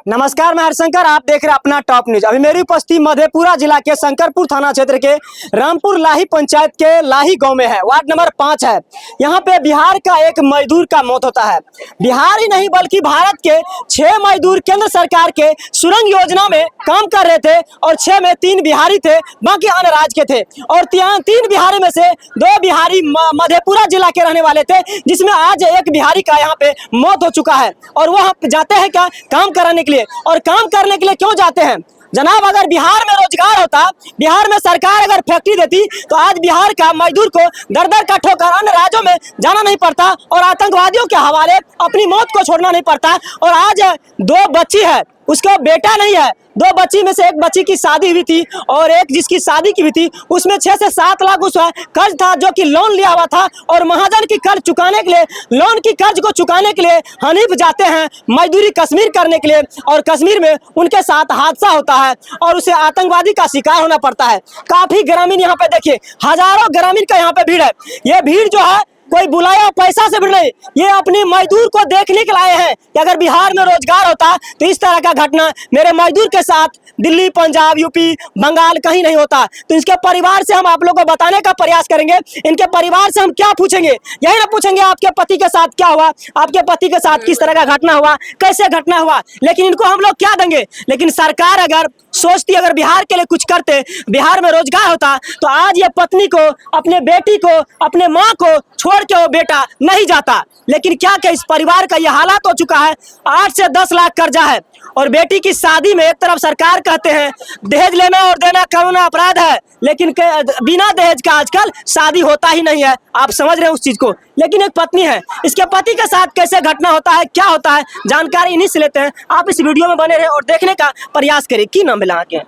नमस्कार, मैं हरशंकर। आप देख रहे हैं अपना टॉप न्यूज। अभी मेरी उपस्थिति मधेपुरा जिला के शंकरपुर थाना क्षेत्र के रामपुर लाही पंचायत के लाही गांव में है। वार्ड नंबर 5 है। यहां पे बिहार का एक मजदूर का मौत होता है। बिहार ही नहीं बल्कि भारत के 6 मजदूर केंद्र सरकार के सुरंग योजना में काम कर रहे थे और 6 में 3 बिहारी थे, बाकी अन्य राज्य के थे। और 3 बिहारी में से 2 बिहारी मधेपुरा जिला के रहने वाले थे, जिसमें आज एक बिहारी का यहाँ पे मौत हो चुका है। और वह जाते हैं क्या काम कराने के लिए, और काम करने के लिए क्यों जाते हैं जनाब? अगर बिहार में रोजगार होता, बिहार में सरकार अगर फैक्ट्री देती, तो आज बिहार का मजदूर को दर दर का ठोकर अन्य राज्यों में जाना नहीं पड़ता और आतंकवादियों के हवाले अपनी मौत को छोड़ना नहीं पड़ता। और आज 2 बच्ची है, उसका बेटा नहीं है। 2 बच्ची में से एक बच्ची की शादी हुई थी और एक जिसकी शादी की हुई थी, उसमें 6 से 7 लाख उसका कर्ज था, जो कि लोन लिया हुआ था। और महाजन की कर्ज चुकाने के लिए, लोन की कर्ज को चुकाने के लिए हनीफ जाते हैं मजदूरी कश्मीर करने के लिए। और कश्मीर में उनके साथ हादसा होता है और उसे आतंकवादी का शिकार होना पड़ता है। काफी ग्रामीण यहाँ पे देखिए, हजारों ग्रामीण का यहाँ पे भीड़ है। ये भीड़ जो है कोई बुलाया पैसा से भी नहीं, ये अपनी मजदूर को देखने के लाए हैं कि अगर बिहार में रोजगार होता तो इस तरह का घटना मेरे मजदूर के साथ दिल्ली, पंजाब, यूपी, बंगाल कहीं नहीं होता। तो इसके परिवार से हम आप लोगों को बताने का प्रयास करेंगे। इनके परिवार से हम क्या पूछेंगे, यही ना पूछेंगे आपके पति के साथ क्या हुआ, आपके पति के साथ किस तरह का घटना हुआ, कैसे घटना हुआ। लेकिन इनको हम लोग क्या देंगे? लेकिन सरकार अगर सोचती, अगर बिहार के लिए कुछ करते, बिहार में रोजगार होता, तो आज ये पत्नी को, अपने बेटी को, अपने माँ को छोड़ के वो बेटा नहीं जाता। लेकिन क्या इस परिवार का ये हालात हो चुका है। 8 से 10 लाख कर्जा है और बेटी की शादी में एक तरफ सरकार कहते हैं दहेज लेना और देना कानूनी अपराध है, लेकिन बिना दहेज का आजकल शादी होता ही नहीं है। आप समझ रहे हैं उस चीज को। लेकिन एक पत्नी है, इसके पति के साथ कैसे घटना होता है, क्या होता है, जानकारी इन्हीं से लेते हैं। आप इस वीडियो में बने रहे और देखने का प्रयास करें। की नाम मिला के?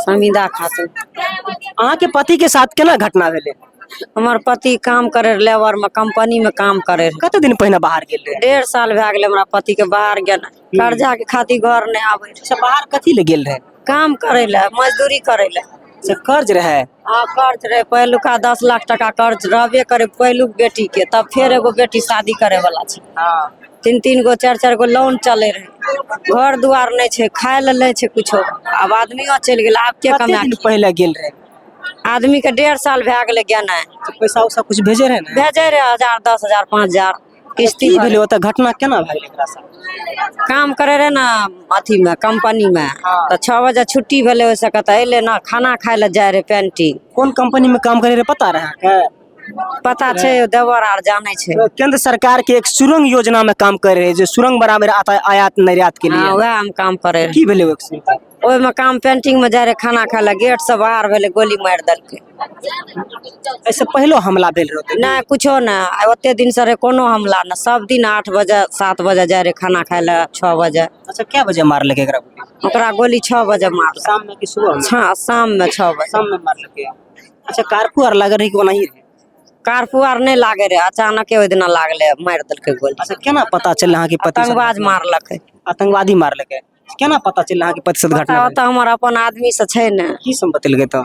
संविदा खातून। अहाँ के पति के साथ केना घटना भेले? हमार पति काम करे लेबर में, कंपनी में काम करे। कते दिन पहले बाहर गेल रहे? 1.5 साल भए गेले हमरा पति के बाहर गेल। कर्जा के खातिर घर नहीं आवे। अच्छा, बाहर कथी ले गेल रहे? काम करे ले, मजदूरी करे ले। अच्छा, कर्ज रहे? हाँ, कर्ज रहे। पहलुका 10 लाख टका कर्ज रहबे करे पहलुक बेटी के। तब फिर एगो बेटी शादी करे वाला छै। 3 गो 4 गो लोन चले रहे। घर दुआर नहीं छै, खाए ले नहीं छै कुछो। अब आदमियों चल गेल, आब के कमा। पहले गेल रहे आदमी के 1.5 साल भए गेले गेना। पैसा उसा कुछ भेजे रहे ना? भेजे रहे 1000, 10,000, 5,000 किस्ती भेले। ओतऽ घटना केना भए गेलै एकरा साथ? काम करे रहे ना अथी में, कंपनी में। तो 6 बजे छुट्टी भेले, ओइसे कहता अइले ना खाना खाए ले जाए रहे पेंटिंग। कौन कंपनी में काम करे रहे पता रहे? पता छै, देवर आर जाने छै। केंद्र सरकार के एक सुरंग योजना में काम कर रहे, जो सुरंग बराबर आयात निर्यात के लिए। हाँ, वह हम काम करे रहे। की भेले ओइ में काम पेंटिंग में जाए रहे खाना खाए ले, गेट से बाहर भेले, गोली मार देलके। ऐसे पहलो हमला भेल रहे? ना कुछो ना, ओते दिन से कोनो हमला ना। सब दिन 8 बजे 7 बजे जाए रहे खाना खाए ले, 6 बजे। अच्छा, क्या बजे मारलके एकरा? ओकरा गोली 6 बजे मार। शाम में कि सुबह में? हाँ, शाम में 6 बजे। शाम में मारलके। अच्छा, कारफू आर लगे रही कि नहीं? कारफू आर नहीं लागे रहे, अचानक ओइ दिन लागले, मार देलके गोली। अच्छा, केना पता चल अहाँ के पति? आतंकवाद मारलके। आतंकवादी मारलके? केना पता चल अहाँ के पति से घटना? पता हमर अपन आदमी से छै ने। की सब बतेलकै? तो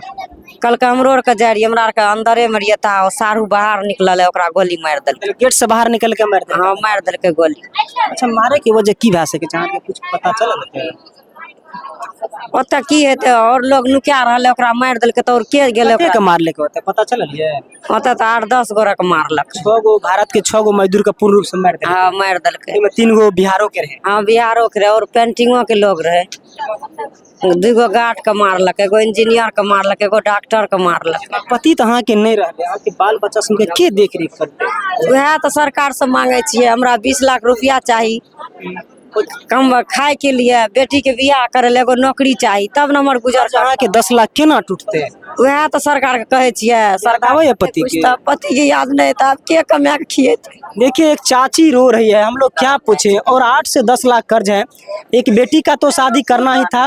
कल के हमरो आर के जाय रही, हमरा आर के अंदरे में रहिए, ता सारू बाहर निकलल है, ओकरा गोली मार देलकै। गेट से बाहर निकल के मार देलकै? हाँ, मार देलकै गोली। अच्छा, मारे के वजह की भए सके छै? अहाँ के कुछ पता चलल? ओतऽ की हेतै, और लोग नुका रहले, ओकरा मार देलकै। तो और के गेले ओकरा के मारलकै? ओतऽ पता चलल ये? ओतऽ तो 8-10 गोरा के मारलक। 6 गो भारत के 6 गो मजदूर के पूर्ण रूप से मार देलकै? हाँ, मार देलकै। एमे 3 गो बिहारो के रहे? हाँ, बिहारो के रहे और पेंटिंगो के लोग रहे। 2 गो गार्ड के मारलक, एगो इंजीनियर के मारलक, एगो डॉक्टर के मारलक। पति तो अहाँ के नहीं रहले, अहाँ के बाल बच्चा सब के देख रेख करते? वह तो सरकार से मांगे छियै, हमरा 20 लाख रुपया चाही कम खाए के लिए। बेटी के बियाह करे ले एगो नौकरी चाही, तब न हमर गुजर। अहाँ के 10 लाख केना टूटते? वह तो सरकार के कहे छियै। सरकार है पति के? पति के याद नहीं था, अब के कमा के खिएते। देखिए, एक चाची रो रही है, हम लोग क्या पूछे। और 8 से 10 लाख कर्ज है। एक बेटी का तो शादी करना ही था।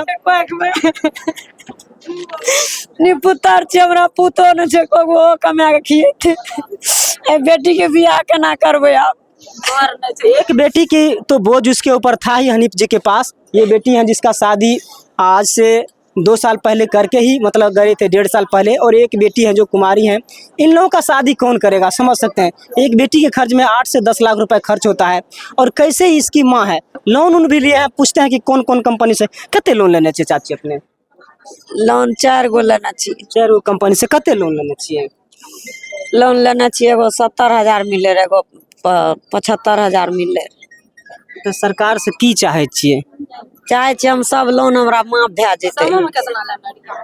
नी पुतर छे, हमरा पुतो न छे, को कमा के खिएते। बेटी के बियाह केना करबे आप? एक बेटी की तो बोझ उसके ऊपर था ही हनीफ जी के पास। ये बेटी है जिसका शादी आज से 2 साल पहले करके ही मतलब गए थे, 1.5 साल पहले, और एक बेटी है जो कुमारी है। इन लोगों का शादी कौन करेगा, समझ सकते हैं। एक बेटी के खर्च में 8 से 10 लाख रुपए खर्च होता है। और कैसे ही इसकी माँ है, लोन उन भी लिए हैं। पूछते हैं कि कौन कौन कंपनी से कते लोन लेने चाहिए चाची अपने? लोन 4 गो लेना चाहिए। 4 गो कंपनी से कते लोन लेने चाहिए? लोन लेना चाहिए, एगो 70,000 मिले रहे, एगो 75,000 मिले। तो सरकार से की चाहे छिए? चाहे छियै हम सब लोन हमरा माफ भए जेतै।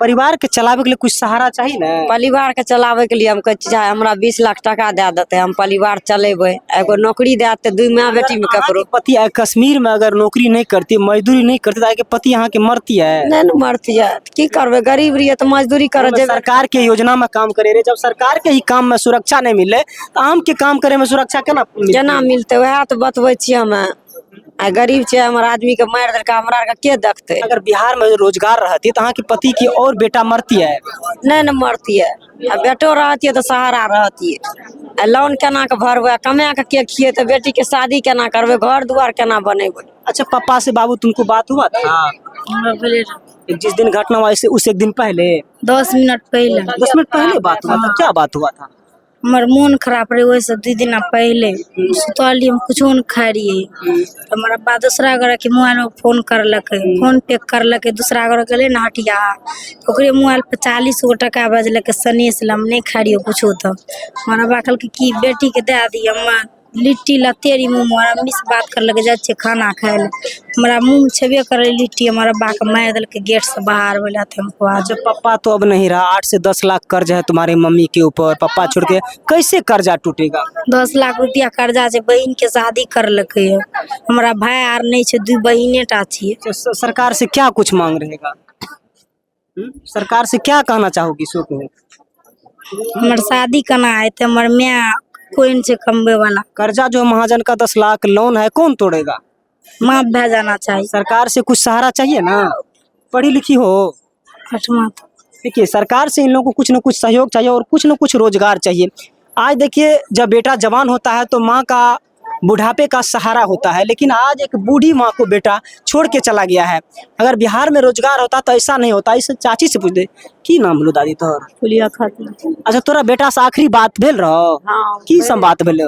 परिवार के चलावे के लिए कुछ सहारा चाहिए ना। परिवार के चलावे के लिए हम कहै छियै हमरा 20 लाख टका दे देते, हम परिवार चलेबै। एगो नौकरी दे देते 2 माँ बेटी में ककरो। पति कश्मीर में अगर नौकरी नहीं करती, मजदूरी नहीं करती, तो आके पति यहाँ के मरती है। नहीं न मरती है, की करबे, गरीब रहिए तो मजदूरी कर जेबे। सरकार के योजना में काम करे रहे, जब सरकार के ही काम में सुरक्षा नहीं मिले तो आम के काम करे में सुरक्षा केना मिलते? वह तो बतबै छियै हमें। आ गरीब छै हमर आदमी के मार देलका, हमरा के देखते? अगर बिहार में रोजगार रहती तो यहाँ की पति की और बेटा मरती है। नहीं न मरती है, आ बेटो रहती है तो सहारा रहती है। लोन केना के भरबे, कमा के खिएते, बेटी के शादी केना करबे, घर दुआर केना बनेबे? अच्छा, पापा से बाबू तुमको बात हुआ था? जिस दिन घटना हुआ उस एक दिन पहले, 10 मिनट पहले। 10 मिनट पहले बात हुआ था? क्या बात हुआ था? हमार मन खराब रहे, वही सब 2 दिन पहले सुतल हम कुछो नहीं खाए रहिए। हमारा बा दूसरा घर के मोबाइल में फोन करलके, फोन पे करलके, दूसरा घर गेले ना हटिया, ओकरे मोबाइल पे 40 गो टका बजलके सनेस ला, हम नहीं खा रहिए कुछो। तो हमारा बा कहलके कि बेटी के दे दी, हम लिट्टी लतेरी मुँह में, हमारा मिस बात करलके जाए खाना खाए ले, हमारा मुँह में छेबे करे लिट्टी, हमारा बा के मार दिलके गेट से बाहर बोला थे हमको। आज जब पापा तो अब नहीं रहा, 8 से 10 लाख कर्ज है तुम्हारी मम्मी के ऊपर, पापा छोड़ के कैसे कर्जा टूटेगा? 10 लाख रुपया कर्जा से बहन के शादी करलके है, हमारा भाई आर नहीं छे, 2 बहिने टा छिए। तो सरकार से क्या कुछ मांग रहेगा? सरकार से क्या कहना चाहोगी सो को? हमार शादी करना है तो हमार मैं कोई से कमबे वाला। कर्जा जो महाजन का 10 लाख लोन है, कौन तोड़ेगा? माफ भे जाना चाहिए। सरकार से कुछ सहारा चाहिए ना, पढ़ी लिखी हो। 8वां देखिए, सरकार से इन लोगों को कुछ न कुछ सहयोग चाहिए और कुछ न कुछ रोजगार चाहिए। आज देखिए, जब बेटा जवान होता है तो माँ का बुढ़ापे का सहारा होता है, लेकिन आज एक बूढ़ी माँ को बेटा छोड़ के चला गया है। अगर बिहार में रोजगार होता तो ऐसा नहीं होता। इस चाची से पूछ दे, की नाम बोलो दादी तोहर? फुलिया खातून। अच्छा, तोरा बेटा से आखिरी बात भेल रहो? हाँ, की सब बात भेल?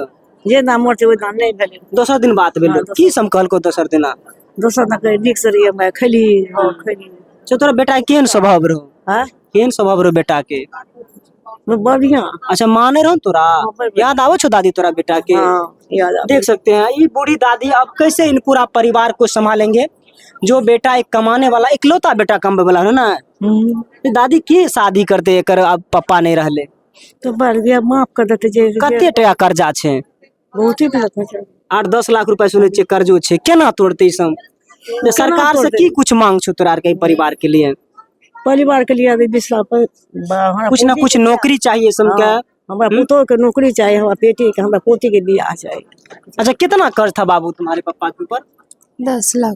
जे ना मोर ओइ दान नहीं भेले। दोसर दिन बात भेल? की सब कहलको दोसर दिन? दोसर ना कहे निक से रहिए, मैं खली हो खली। अच्छा, तोरा बेटा केहन स्वभाव रहो? हां, केहन स्वभाव रहो बेटा के? बढ़िया। अच्छा, माने रहो तोरा? याद आवो छो दादी तोरा बेटा के? याद आ। देख सकते हैं ये बूढ़ी दादी अब कैसे इन पूरा परिवार को संभालेंगे। जो बेटा एक कमाने वाला इकलौता बेटा कमाने वाला है ना, दादी की शादी करते कर अब पापा नहीं रहले तो बढ़ गया, माफ कर देते। जे कते टका कर्जा छे? बहुत ही पैसा छे, 8-10 लाख रुपए सुने छे कर्जो छे, केना तोड़ते ई सब? सरकार से की कुछ मांग छो तोरा के परिवार के लिए? परिवार के लिए अभी 20 लाख कुछ ना कुछ नौकरी चाहिए सबके। हमरा पुतो के नौकरी चाहिए, हमरा बेटी के, हमरा पोती के बियाह चाहिए। अच्छा, कितना कर्ज था बाबू तुम्हारे पापा के ऊपर? 10 लाख।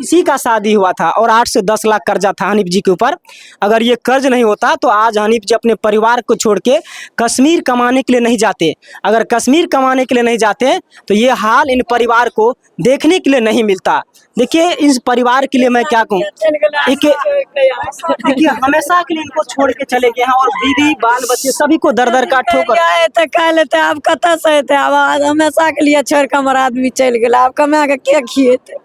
इसी का शादी हुआ था और 8 से 10 लाख कर्जा था हनीफ जी के ऊपर। अगर ये कर्ज नहीं होता तो आज हनीफ जी अपने परिवार को छोड़ के कश्मीर कमाने के लिए नहीं जाते। अगर कश्मीर कमाने के लिए नहीं जाते तो ये हाल इन परिवार को देखने के लिए नहीं मिलता। देखिए, इस परिवार के लिए मैं क्या कहूँ, देखिए हमेशा के लिए इनको छोड़ के चले गए हैं और बीवी बाल बच्चे सभी को दर दर का ठोकर। कह लेते अब कत से अब हमेशा के लिए छोड़ के हमारा आदमी चल गया, अब कमा के खिएते?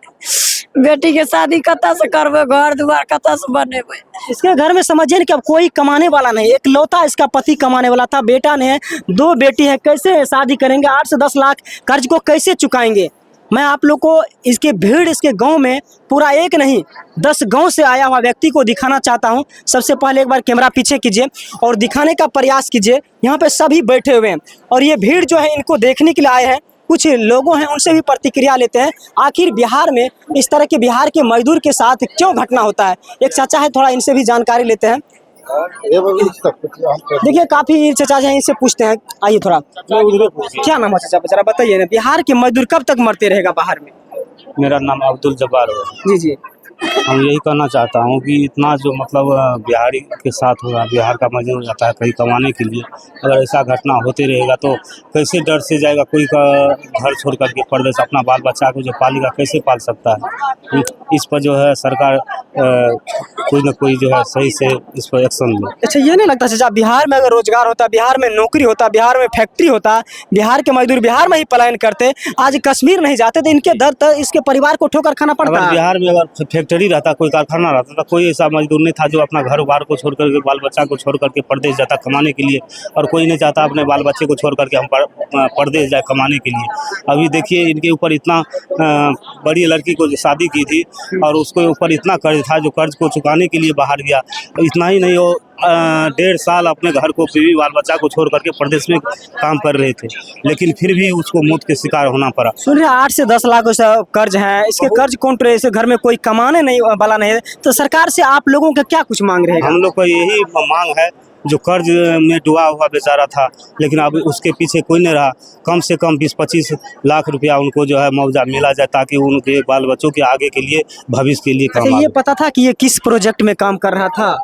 बेटी के शादी कत से करबे, घर दुआर कत से बनेबे? इसके घर में समझिए कि अब कोई कमाने वाला नहीं, एक लौता इसका पति कमाने वाला था। बेटा ने 2 बेटी है, कैसे शादी करेंगे? 8 से 10 लाख कर्ज को कैसे चुकाएंगे? मैं आप लोग को इसके भीड़, इसके गांव में पूरा एक नहीं 10 गांव से आया हुआ व्यक्ति को दिखाना चाहता हूं। सबसे पहले एक बार कैमरा पीछे कीजिए और दिखाने का प्रयास कीजिए। यहाँ पे सभी बैठे हुए हैं और ये भीड़ जो है इनको देखने के लिए आए हैं। कुछ लोगों हैं, उनसे भी प्रतिक्रिया लेते हैं। आखिर बिहार में इस तरह के बिहार के मजदूर के साथ क्यों घटना होता है? एक चाचा है, थोड़ा इनसे भी जानकारी लेते हैं। देखिए, काफी चाचा हैं, इनसे पूछते हैं। आइए थोड़ा, क्या नाम है चाचा, जरा बताइए ना, बिहार के मजदूर कब तक मरते रहेगा बाहर में? मेरा नाम अब्दुल जब्बार है। जी जी। हम यही कहना चाहता हूँ कि इतना जो मतलब बिहारी के साथ होगा, बिहार का मजदूर जाता है कहीं कमाने के लिए, अगर ऐसा घटना होते रहेगा तो कैसे डर से जाएगा? कोई का घर छोड़ करके परदेश अपना बाल बच्चा को जो पालेगा कैसे पाल सकता है? इस पर जो है सरकार कोई ना कोई जो है सही से इस पर एक्शन ले। अच्छा, ये नहीं लगता चाचा बिहार में अगर रोजगार होता, बिहार में नौकरी होता, बिहार में फैक्ट्री होता, बिहार के मजदूर बिहार में ही पलायन करते, आज कश्मीर नहीं जाते तो इनके दर तक इसके परिवार को ठोकर खाना पड़ता। अगर बिहार में अगर फैक्ट्री रहता, कोई कारखाना रहता, तो कोई ऐसा मजदूर नहीं था जो अपना घर बार को छोड़ करके, बाल बच्चा को छोड़ करके परदेश जाता कमाने के लिए। और कोई नहीं चाहता अपने बाल बच्चे को छोड़ करके हम परदेश जाए कमाने के लिए। अभी देखिए इनके ऊपर इतना बड़ी लड़की को शादी की थी और उसके ऊपर इतना कर्ज था, जो कर्ज को चुकाने के लिए बाहर गया। इतना ही नहीं, वो 1.5 साल अपने घर को, बीवी बाल बच्चा को छोड़ करके प्रदेश में काम कर रहे थे, लेकिन फिर भी उसको मौत के शिकार होना पड़ा। सुन रहे 8 से 10 लाख कर्ज है, इसके कर्ज कौन करे, इसे घर में कोई कमाने नहीं वाला नहीं है, तो सरकार से आप लोगों का क्या कुछ मांग रहे हैं? हम लोग का यही मांग है, जो कर्ज में डूबा हुआ बेचारा था, लेकिन अब उसके पीछे कोई नहीं रहा, कम से कम 20-25 लाख रुपया उनको जो है मुआवजा मिला जाए, ताकि उनके बाल बच्चों के आगे के लिए, भविष्य के लिए काम अच्छा, आए। ये पता था कि ये किस प्रोजेक्ट में काम कर रहा था?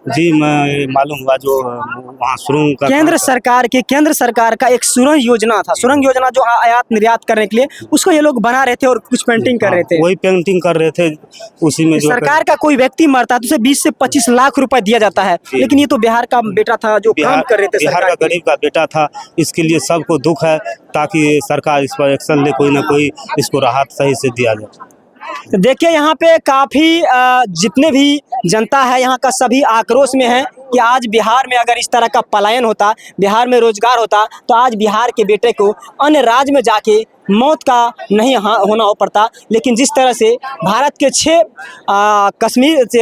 जी, मैं मालूम हुआ जो वहाँ सुरंग का केंद्र सरकार का एक सुरंग योजना था, सुरंग योजना जो आयात निर्यात करने के लिए, उसको ये लोग बना रहे थे और कुछ पेंटिंग कर रहे थे। वही पेंटिंग कर रहे थे, उसी में जो सरकार का कोई व्यक्ति मरता है तो उसे 20 से 25 लाख रुपए दिया जाता है, लेकिन ये तो बिहार का बेटा था जो काम कर रहे थे, बिहार का गरीब का बेटा था। इसके लिए सबको दुख है, ताकि सरकार इस पर एक्शन ले, कोई ना कोई इसको राहत सही से दिया जाए। तो देखिए यहाँ पे काफ़ी जितने भी जनता है यहाँ का सभी आक्रोश में है कि आज बिहार में अगर इस तरह का पलायन होता, बिहार में रोजगार होता, तो आज बिहार के बेटे को अन्य राज्य में जाके मौत का नहीं होना हो पड़ता। लेकिन जिस तरह से भारत के 6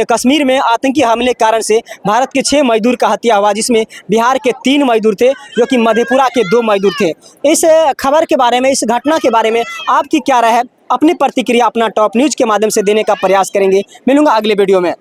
कश्मीर में आतंकी हमले के कारण से भारत के 6 मजदूर का हत्या हुआ, जिसमें बिहार के 3 मजदूर थे जो कि मधेपुरा के 2 मजदूर थे। इस खबर के बारे में, इस घटना के बारे में आपकी क्या राय है? अपनी प्रतिक्रिया अपना टॉप न्यूज़ के माध्यम से देने का प्रयास करेंगे। मिलूंगा अगले वीडियो में।